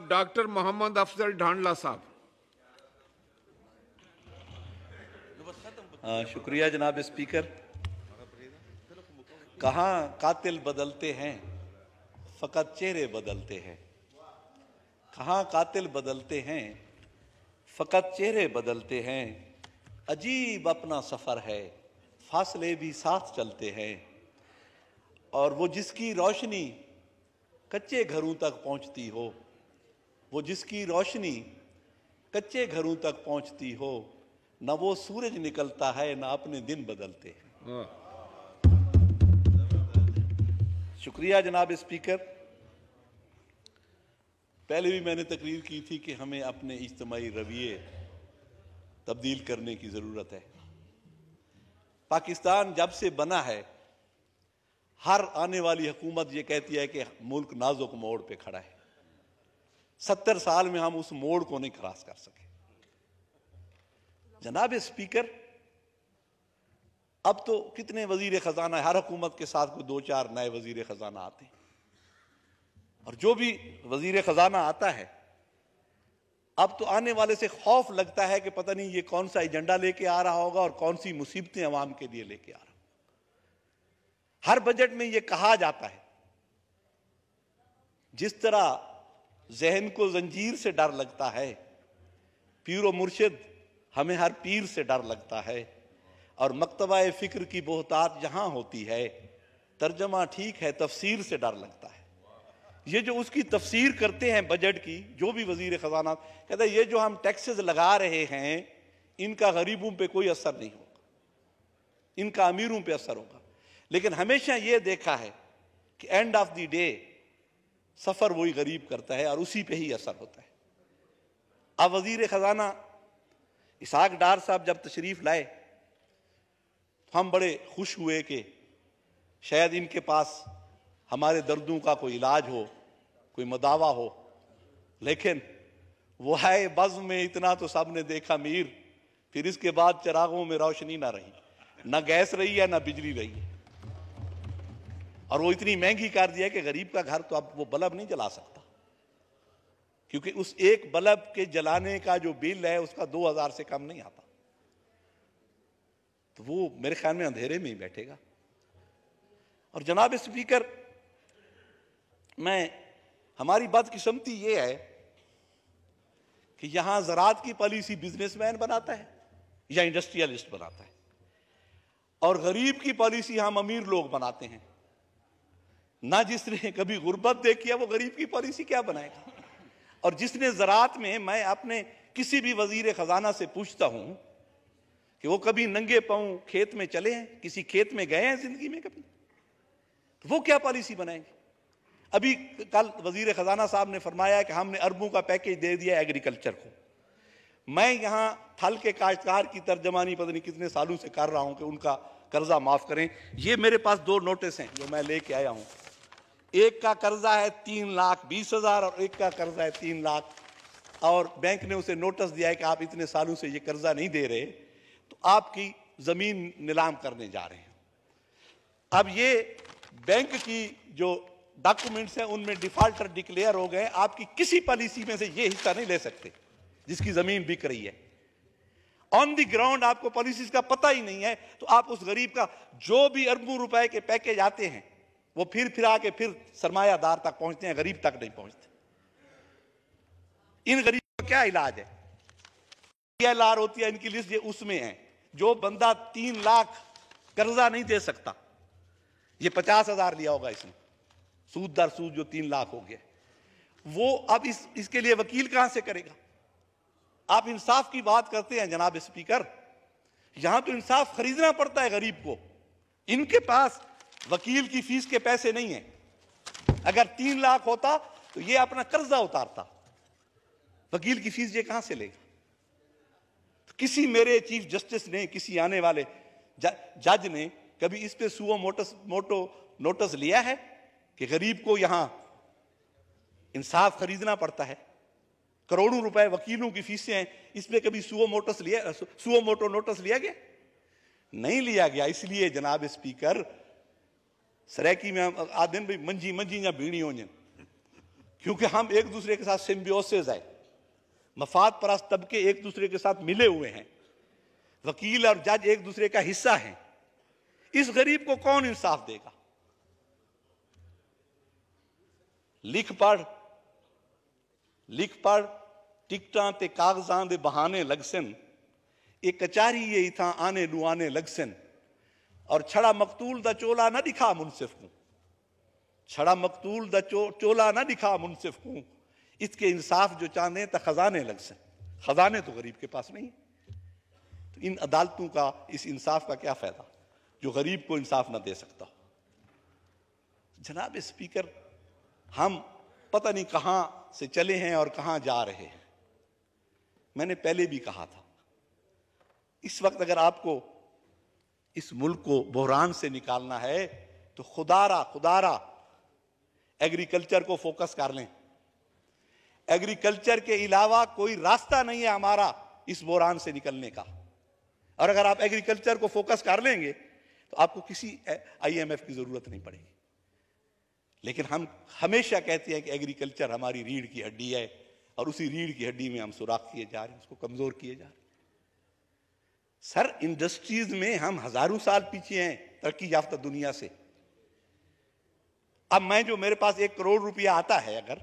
Doctor Mohammad Afzal Dhandla साहब। शुक्रिया जनाब स्पीकर। कहाँ कातिल बदलते हैं, फकत चेहरे बदलते हैं। कहाँ कातिल बदलते हैं, फकत चेहरे बदलते हैं। अजीब अपना सफ़र है, फासले भी साथ चलते हैं। और वो जिसकी रोशनी कच्चे घरों तक पहुंचती हो, वो जिसकी रोशनी कच्चे घरों तक पहुंचती हो, न वो सूरज निकलता है न अपने दिन बदलते हैं। शुक्रिया जनाब स्पीकर। पहले भी मैंने तकरीर की थी कि हमें अपने इज्तिमाई रवैये तब्दील करने की ज़रूरत है। पाकिस्तान जब से बना है, हर आने वाली हुकूमत ये कहती है कि मुल्क नाजुक मोड़ पे खड़ा है। 70 साल में हम उस मोड़ को नहीं क्रॉस कर सके। जनाब स्पीकर, अब तो कितने वजीर खजाना, हर हुकूमत के साथ कोई 2-4 नए वजीर खजाना आते हैं, और जो भी वजीर खजाना आता है, अब तो आने वाले से खौफ लगता है कि पता नहीं ये कौन सा एजेंडा लेके आ रहा होगा और कौन सी मुसीबतें अवाम के लिए लेके आ रहा। हर बजट में ये कहा जाता है, जिस तरह जहन को जंजीर से डर लगता है, पीर व मुर्शिद हमें हर पीर से डर लगता है, और मकतबा फिक्र की बोहतात जहां होती है, तर्जमा ठीक है तफसीर से डर लगता है। ये जो उसकी तफसीर करते हैं बजट की, जो भी वजीर खजाना कहते हैं ये जो हम टैक्सेस लगा रहे हैं, इनका गरीबों पे कोई असर नहीं होगा, इनका अमीरों पे असर होगा। लेकिन हमेशा ये देखा है कि एंड ऑफ द डे सफर वही गरीब करता है और उसी पे ही असर होता है। अब वजीर खजाना इसहाक डार साहब जब तशरीफ लाए, हम बड़े खुश हुए कि शायद इनके पास हमारे दर्दों का कोई इलाज हो, कोई मदावा हो। लेकिन वो है बज़्म में इतना तो सबने देखा मीर, फिर इसके बाद चिरागों में रोशनी ना रही, ना गैस रही है ना बिजली रही है। और वो इतनी महंगी कर दिया कि गरीब का घर तो अब वो बल्ब नहीं जला सकता, क्योंकि उस एक बल्ब के जलाने का जो बिल है उसका 2000 से कम नहीं आता। तो वो मेरे ख्याल में अंधेरे में ही बैठेगा। और जनाब स्पीकर, हमारी बदकिस्मती ये है कि यहां ज़राअत की पॉलिसी बिजनेसमैन बनाता है या इंडस्ट्रियलिस्ट बनाता है, और गरीब की पॉलिसी हम अमीर लोग बनाते हैं। ना जिसने कभी गुर्बत देखी है वो गरीब की पॉलिसी क्या बनाएगा। और जिसने ज़राअत में, मैं अपने किसी भी वजीर खजाना से पूछता हूं कि वो कभी नंगे पांव खेत में चले हैं, किसी खेत में गए हैं जिंदगी में कभी, तो वो क्या पॉलिसी बनाएंगे। अभी कल वजीर खजाना साहब ने फरमाया कि हमने अरबों का पैकेज दे दिया एग्रीकल्चर को। मैं यहां थल के काश्तकार की तर्जमानी पता नहीं कितने सालों से कर रहा हूं कि उनका कर्जा माफ करें। ये मेरे पास 2 नोटिस हैं जो मैं लेके आया हूं। एक का कर्जा है 3,20,000 और एक का कर्जा है 3 लाख, और बैंक ने उसे नोटिस दिया है कि आप इतने सालों से ये कर्जा नहीं दे रहे तो आपकी जमीन नीलाम करने जा रहे हैं। अब ये बैंक की जो डॉक्यूमेंट्स हैं उनमें डिफॉल्टर डिक्लेयर हो गए। आपकी किसी पॉलिसी में से ये हिस्सा नहीं ले सकते जिसकी जमीन बिक रही है। ऑन द ग्राउंड आपको पॉलिसीज का पता ही नहीं है, तो आप उस गरीब का जो भी अरबों रुपए के पैकेज आते हैं वो फिर आके फिर सरमायादार तक पहुंचते हैं, गरीब तक नहीं पहुंचते। इन गरीबों का क्या इलाज है? PLR होती है इनकी लिस्ट, ये उसमें है। जो बंदा 3 लाख कर्जा नहीं दे सकता, ये 50,000 लिया होगा इसने, सूद दर सूद जो 3 लाख हो गया, वो अब इसके लिए वकील कहां से करेगा। आप इंसाफ की बात करते हैं जनाब स्पीकर, यहां तो इंसाफ खरीदना पड़ता है गरीब को। इनके पास वकील की फीस के पैसे नहीं है। अगर 3 लाख होता तो ये अपना कर्जा उतारता, वकील की फीस ये कहां से लेगा। तो किसी मेरे चीफ जस्टिस ने, किसी आने वाले जज ने कभी इस पे सुओ मोटो नोटिस लिया है कि गरीब को यहां इंसाफ खरीदना पड़ता है? करोड़ों रुपए वकीलों की फीसें हैं, इसमें कभी सुओ मोटो नोटिस लिया गया? नहीं लिया गया। इसलिए जनाब स्पीकर, सरायकी में आदन भाई मंजी या भीड़ी हो क्योंकि हम एक दूसरे के साथ सिम्बियोसिस है, मफाद परस्त तबके एक दूसरे के साथ मिले हुए हैं, वकील और जज एक दूसरे का हिस्सा हैं। इस गरीब को कौन इंसाफ देगा? लिख पढ़ टिकटां ते कागजां दे बहाने लगसन, एक कचारी ये इथां आने लुआने लगसन, और छड़ा मकतूल दा चोला ना दिखा मुनसिफ को, छड़ा मकतूल दा चोला ना दिखा मुनसिफ को, इसके इंसाफ जो चाहने तो खजाने लगसन। खजाने तो गरीब के पास नहीं है, तो इन अदालतों का, इस इंसाफ का क्या फायदा जो गरीब को इंसाफ ना दे सकता हो। जनाब स्पीकर, हम पता नहीं कहां से चले हैं और कहां जा रहे हैं। मैंने पहले भी कहा था, इस वक्त अगर आपको इस मुल्क को बहरान से निकालना है तो खुदारा एग्रीकल्चर को फोकस कर लें। एग्रीकल्चर के अलावा कोई रास्ता नहीं है हमारा इस बहरान से निकलने का। और अगर आप एग्रीकल्चर को फोकस कर लेंगे तो आपको किसी IMF की जरूरत नहीं पड़ेगी। लेकिन हम हमेशा कहते हैं कि एग्रीकल्चर हमारी रीढ़ की हड्डी है, और उसी रीढ़ की हड्डी में हम सुराख किए जा रहे हैं, उसको कमजोर किए जा रहे हैं। सर, इंडस्ट्रीज में हम हजारों साल पीछे हैं तरक्की याफ्ता दुनिया से। अब मैं जो मेरे पास 1 करोड़ रुपया आता है अगर,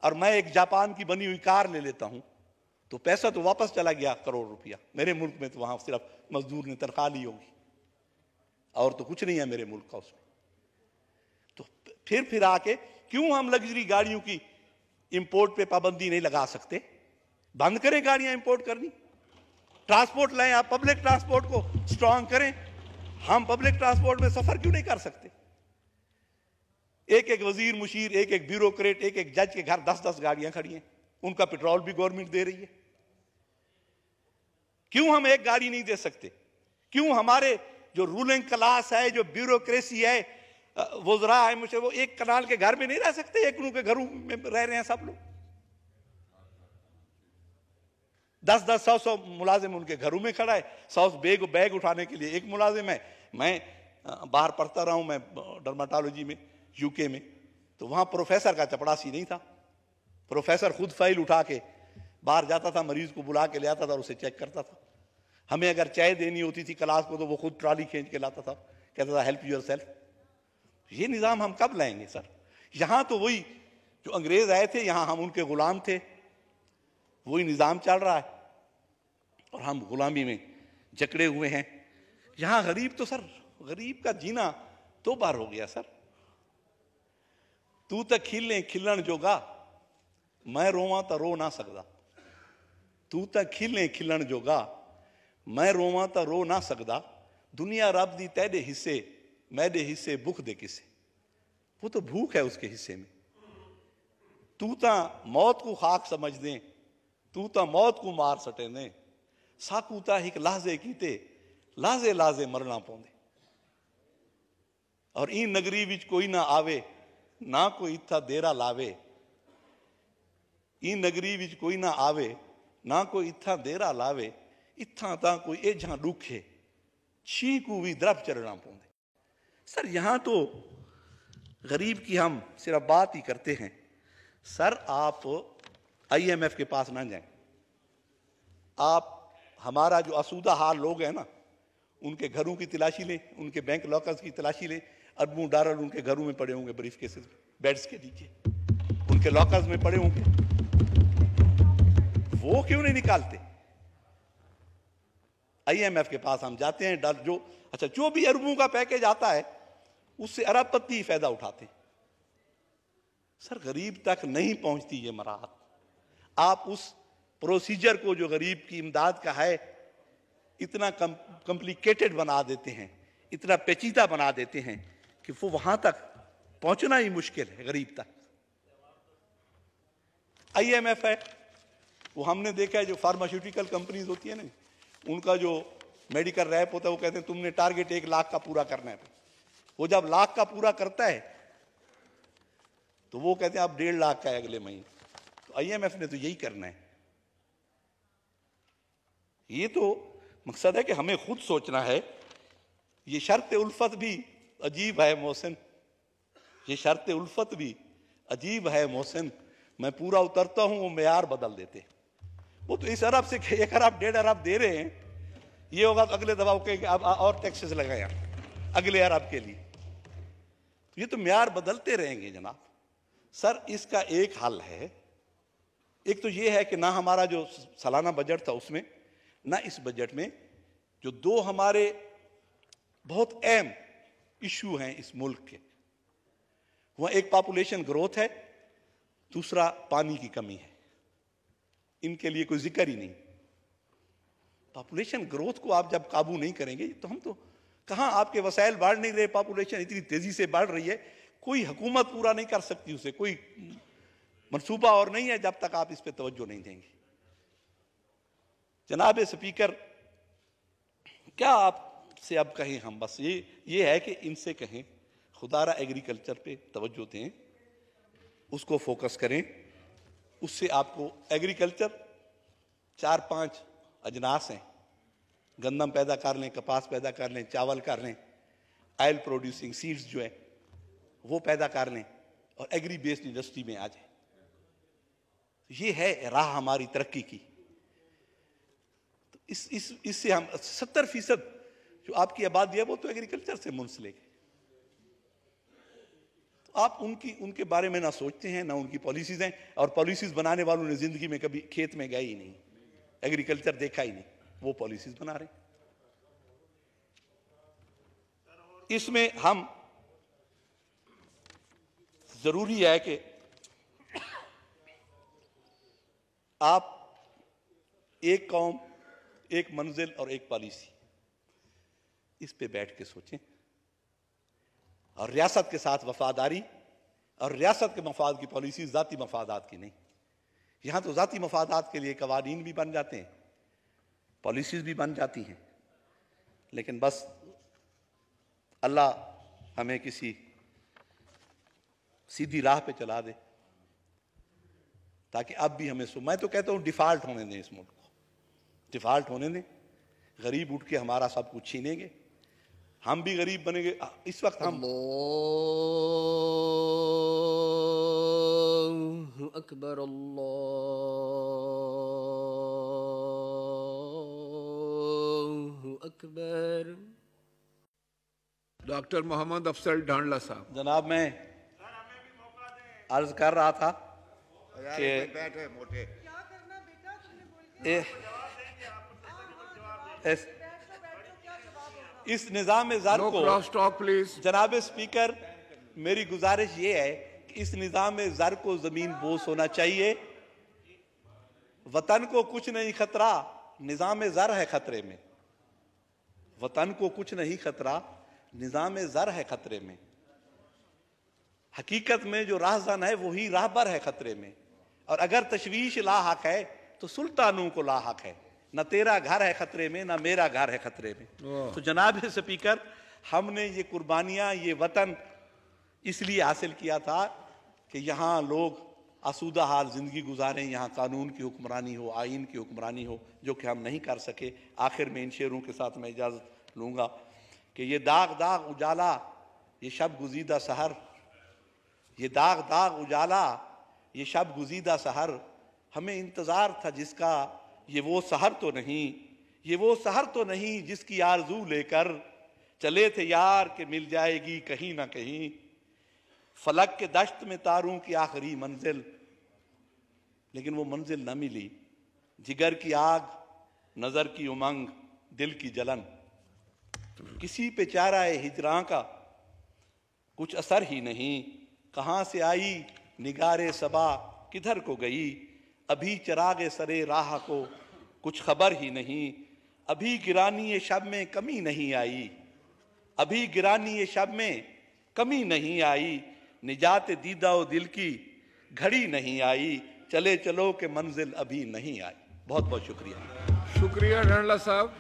और मैं एक जापान की बनी हुई कार ले लेता हूं, तो पैसा तो वापस चला गया 1 करोड़ रुपया। मेरे मुल्क में तो वहां सिर्फ मजदूर ने तनख्वाह ली होगी, और तो कुछ नहीं है मेरे मुल्क का उसमें। तो फिर आके क्यों हम लग्जरी गाड़ियों की इंपोर्ट पे पाबंदी नहीं लगा सकते? बंद करें गाड़ियां इंपोर्ट करनी, ट्रांसपोर्ट लाएं, आप पब्लिक ट्रांसपोर्ट को स्ट्रांग करें। हम पब्लिक ट्रांसपोर्ट में सफर क्यों नहीं कर सकते? एक वजीर मुशीर, एक ब्यूरोक्रेट, एक जज के घर 10-10 गाड़ियां खड़ी हैं, उनका पेट्रोल भी गवर्नमेंट दे रही है। क्यों हम एक गाड़ी नहीं दे सकते? क्यों हमारे जो रूलिंग क्लास है, जो ब्यूरोक्रेसी है, वज़रा है, मुझे वो एक कनाल के घर में नहीं रह सकते? एक के घरों में रह रहे हैं सब लोग। 10-10, 100-100 मुलाजिम उनके घरों में खड़ा है। 100 बैग उठाने के लिए एक मुलाजिम है। मैं बाहर पढ़ता रहा हूं, मैं डर्माटोलॉजी में UK में, तो वहां प्रोफेसर का चपड़ासी नहीं था। प्रोफेसर खुद फाइल उठा के बाहर जाता था, मरीज को बुला के ले आता था और उसे चेक करता था। हमें अगर चाय देनी होती थी क्लास को तो वो खुद ट्रॉली खींच के लाता था, कहता था हेल्प योर सेल्फ। ये निजाम हम कब लाएंगे सर? यहां तो वही जो अंग्रेज आए थे, यहां हम उनके गुलाम थे, वही निजाम चल रहा है और हम गुलामी में जकड़े हुए हैं। यहां गरीब तो सर, गरीब का जीना तो बार हो गया सर। तू तो खिले खिलन जोगा, मैं रोवां तो रो ना सकदा। तू तो खिले खिलन जोगा, मैं रोवां तो रो ना सकदा। दुनिया रब दी तेरे हिस्से, मैदे हिस्से भूख दे किसे। वो तो भूख है उसके हिस्से में। तू तो मौत को खाक समझ दे, तू तो मौत को मार सटे ने। साकू ता एक लाजे कीते, लाजे लाजे मरना पौंदे। और ई नगरी विच कोई ना आवे, ना कोई इत्था देरा लावे। ई नगरी विच कोई ना आवे, ना कोई इत्था देरा लावे। इत्था ता कोई एझा दुखे, छी को भी द्रफ चढ़ना पौंदे। सर, यहां तो गरीब की हम सिर्फ बात ही करते हैं। सर, आप IMF के पास ना जाएं। आप हमारा जो आसूदा हाल लोग हैं ना, उनके घरों की तलाशी लें, उनके बैंक लॉकर्स की तलाशी लें। अरबों डॉलर उनके घरों में पड़े होंगे, ब्रीफ केसेस बेड्स के नीचे उनके लॉकर्स में पड़े होंगे। वो क्यों नहीं निकालते? IMF के पास हम जाते हैं, जो भी अरबों का पैकेज आता है उससे अरबपति फायदा उठाते हैं। सर, गरीब तक नहीं पहुंचती ये मराहत। आप उस प्रोसीजर को जो गरीब की इमदाद का है इतना कॉम्प्लिकेटेड बना देते हैं, इतना पेचीदा बना देते हैं कि वो वहां तक पहुंचना ही मुश्किल है गरीब तक। IMF है, वो हमने देखा है, जो फार्मास्यूटिकल कंपनीज होती है ना, उनका जो मेडिकल रैप होता है, वो कहते हैं तुमने टारगेट 1 लाख का पूरा करना है। वो जब लाख का पूरा करता है तो वो कहते हैं आप 1.5 लाख का है अगले महीने। तो IMF ने तो यही करना है। ये तो मकसद है कि हमें खुद सोचना है। ये शर्त उल्फत भी अजीब है मोहसिन, ये शर्त उल्फत भी अजीब है मोहसिन, मैं पूरा उतरता हूं, वो मेयार बदल देते। वो तो इस अरब से 1 अरब 1.5 अरब दे रहे हैं, ये होगा तो अगले दफा कहेंगे अब और टैक्सेस लगाए अगले अरब के लिए। ये तो मेयार बदलते रहेंगे जनाब। सर इसका एक हल है, एक तो ये है कि ना हमारा जो सालाना बजट था उसमें, ना इस बजट में, जो 2 हमारे बहुत अहम इशू हैं इस मुल्क के, वह एक पॉपुलेशन ग्रोथ है, दूसरा पानी की कमी है। इनके लिए कोई जिक्र ही नहीं। पॉपुलेशन ग्रोथ को आप जब काबू नहीं करेंगे तो हम तो कहां, आपके वसाइल बढ़ नहीं रहे, पॉपुलेशन इतनी तेजी से बढ़ रही है, कोई हुकूमत पूरा नहीं कर सकती उसे, कोई मंसूबा और नहीं है जब तक आप इस पे तवज्जो नहीं देंगे। जनाब स्पीकर, क्या आपसे अब कहें हम, बस ये है कि इनसे कहें खुदारा एग्रीकल्चर पे तवज्जो दें, उसको फोकस करें। उससे आपको एग्रीकल्चर 4-5 अजनास हैं, गंदम पैदा कर लें, कपास पैदा कर लें, चावल कर लें, ऑयल प्रोड्यूसिंग सीड्स जो है वो पैदा कर लें और एग्री बेस्ड इंडस्ट्री में आ जाए। ये है राह हमारी तरक्की की। तो इससे हम 70% जो आपकी आबादी है वो तो एग्रीकल्चर से मुंसलिक है। तो आप उनके बारे में ना सोचते हैं, ना उनकी पॉलिसीज हैं, और पॉलिसीज बनाने वालों ने जिंदगी में कभी खेत में गए ही नहीं, एग्रीकल्चर देखा ही नहीं, वो पॉलिसीज बना रहे हैं। इसमें हम जरूरी है कि आप एक कौम, एक मंजिल और एक पॉलिसी, इस पे बैठ के सोचें, और रियासत के साथ वफादारी, और रियासत के मफाद की पॉलिसी जाती मफादात की नहीं। यहां तो जाती मफादात के लिए कवानीन भी बन जाते हैं, पॉलिसीज भी बन जाती हैं, लेकिन बस अल्लाह हमें किसी सीधी राह पे चला दे, ताकि अब भी हमें मैं तो कहता हूं डिफॉल्ट होने दें, इस मुल्क को डिफॉल्ट होने दें। गरीब उठ के हमारा सब कुछ छीनेंगे, हम भी गरीब बनेंगे। इस वक्त हम अल्लाहु अकबर, अल्लाहु अकबर। डॉक्टर मोहम्मद अफजल ढांडला साहब। जनाब, मैं अर्ज कर रहा था कि बैठे मोटे इस निज़ाम ज़र नो को, क्रॉस टॉक प्लीज। जनाब स्पीकर, मेरी गुजारिश ये है कि इस निज़ाम ज़र को ज़मीन बोस होना चाहिए। वतन को कुछ नहीं खतरा, निज़ाम ज़र है खतरे में। वतन को कुछ नहीं खतरा, निज़ाम ज़र है खतरे में। हकीकत में जो राहज़न है वही राहबर है खतरे में, और अगर तशवीश लाहक है तो सुल्तानों को लाहक है। न तेरा घर है खतरे में, न मेरा घर है खतरे में। तो जनाब स्पीकर, हमने ये कुर्बानियां, ये वतन इसलिए हासिल किया था कि यहाँ लोग आसूदा हाल जिंदगी गुजारें, यहाँ कानून की हुक्मरानी हो, आइन की हुक्मरानी हो, जो कि हम नहीं कर सके। आखिर में इन शेरों के साथ मैं इजाज़त लूँगा कि ये दाग दाग उजाला, ये शब गुजीदा सहर, ये दाग दाग उजाला, ये शब गुजीदा सहर, हमें इंतज़ार था जिसका, ये वो सहर तो नहीं, ये वो सहर तो नहीं जिसकी आरज़ू लेकर चले थे यार कि मिल जाएगी कहीं ना कहीं। फलक के दश्त में तारों की आखिरी मंजिल, लेकिन वो मंजिल न मिली। जिगर की आग, नजर की उमंग, दिल की जलन, किसी पे चारा है हिजरां का कुछ असर ही नहीं। कहां से आई निगारे सबा, किधर को गई, अभी चिरागे सरे राह को कुछ खबर ही नहीं। अभी गिरानी शब में कमी नहीं आई, अभी गिरानी शब में कमी नहीं आई। निजात दीदा ओ दिल की घड़ी नहीं आई, चले चलो के मंजिल अभी नहीं आई। बहुत बहुत शुक्रिया। शुक्रिया ढांडला साहब।